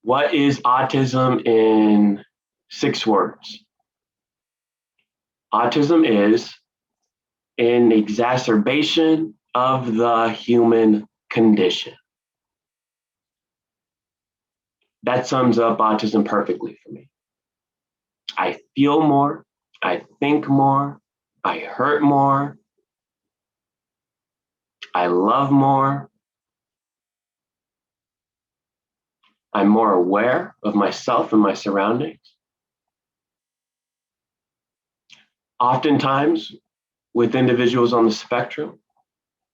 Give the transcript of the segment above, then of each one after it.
What is autism in 6 words? Autism is an exacerbation of the human condition. That sums up autism perfectly for me. I feel more, I think more, I hurt more, I love more, I'm more aware of myself and my surroundings. Oftentimes, with individuals on the spectrum,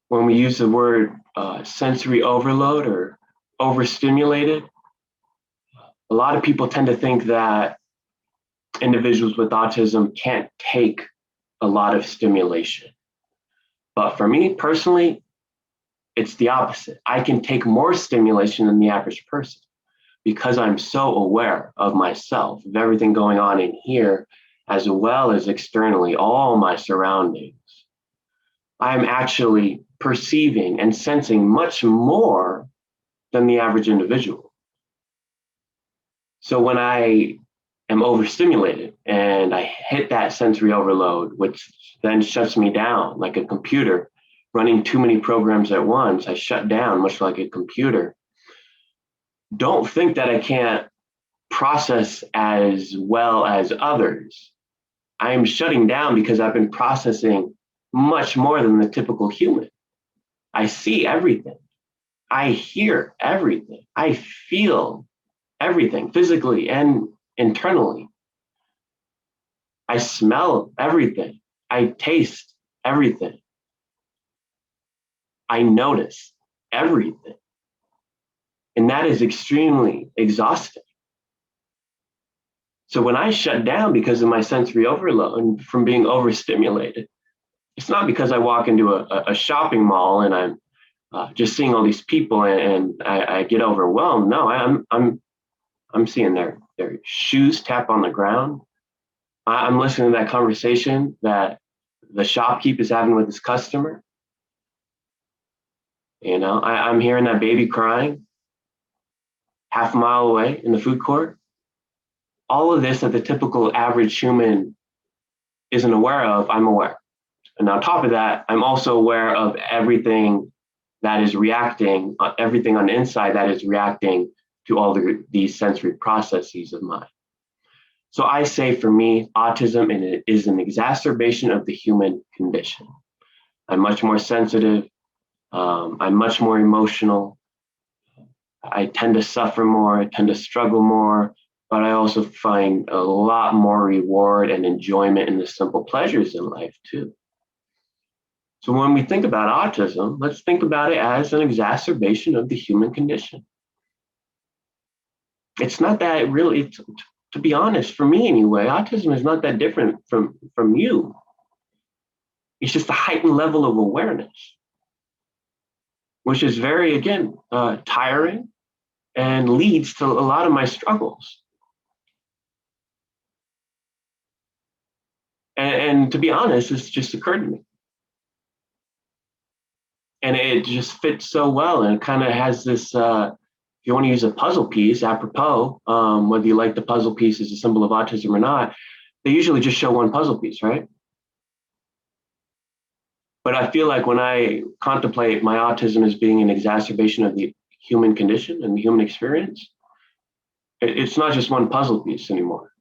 when we use the word sensory overload or overstimulated, a lot of people tend to think that individuals with autism can't take a lot of stimulation. But for me personally, it's the opposite. I can take more stimulation than the average person because I'm so aware of myself, of everything going on in here, as well as externally, all my surroundings. I'm actually perceiving and sensing much more than the average individual. So when I am overstimulated and I hit that sensory overload, which then shuts me down like a computer running too many programs at once, I shut down much like a computer. Don't think that I can't process as well as others. I am shutting down because I've been processing much more than the typical human. I see everything. I hear everything. I feel everything physically and internally. I smell everything. I taste everything. I notice everything. And that is extremely exhausting. So when I shut down because of my sensory overload and from being overstimulated, it's not because I walk into a shopping mall and I'm just seeing all these people and I get overwhelmed. No, I'm seeing their shoes tap on the ground. I'm listening to that conversation that the shopkeep is having with his customer. You know, I'm hearing that baby crying half a mile away in the food court. All of this that the typical average human isn't aware of, I'm aware. And on top of that, I'm also aware of everything that is reacting, everything on the inside that is reacting to all these sensory processes of mine. So I say for me, autism is an exacerbation of the human condition. I'm much more sensitive. I'm much more emotional. I tend to suffer more. I tend to struggle more. But I also find a lot more reward and enjoyment in the simple pleasures in life too. So when we think about autism, let's think about it as an exacerbation of the human condition. It's not that really, to be honest, for me anyway, autism is not that different from you. It's just a heightened level of awareness, which is very, again, tiring and leads to a lot of my struggles. And to be honest, it's just occurred to me. And it just fits so well. And it kind of has this, if you want to use a puzzle piece, apropos, whether you like the puzzle piece as a symbol of autism or not, they usually just show one puzzle piece, right? But I feel like when I contemplate my autism as being an exacerbation of the human condition and the human experience, it's not just one puzzle piece anymore.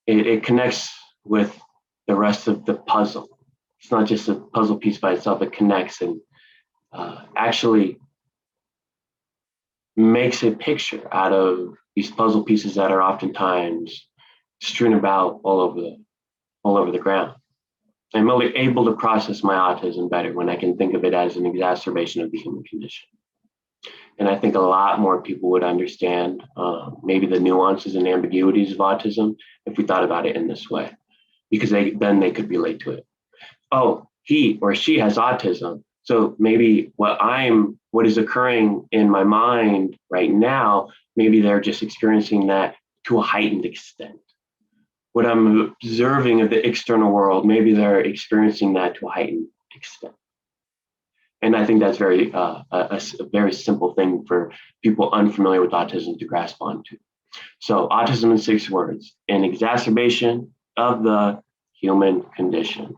It connects with the rest of the puzzle. It's not just a puzzle piece by itself, it connects and actually makes a picture out of these puzzle pieces that are oftentimes strewn about all over the ground. I'm only able to process my autism better when I can think of it as an exacerbation of the human condition. And I think a lot more people would understand maybe the nuances and ambiguities of autism if we thought about it in this way, because then they could relate to it. Oh, he or she has autism. So maybe what is occurring in my mind right now, maybe they're just experiencing that to a heightened extent. What I'm observing of the external world, maybe they're experiencing that to a heightened extent. And I think that's a very simple thing for people unfamiliar with autism to grasp onto. So autism in 6 words: an exacerbation of the human condition.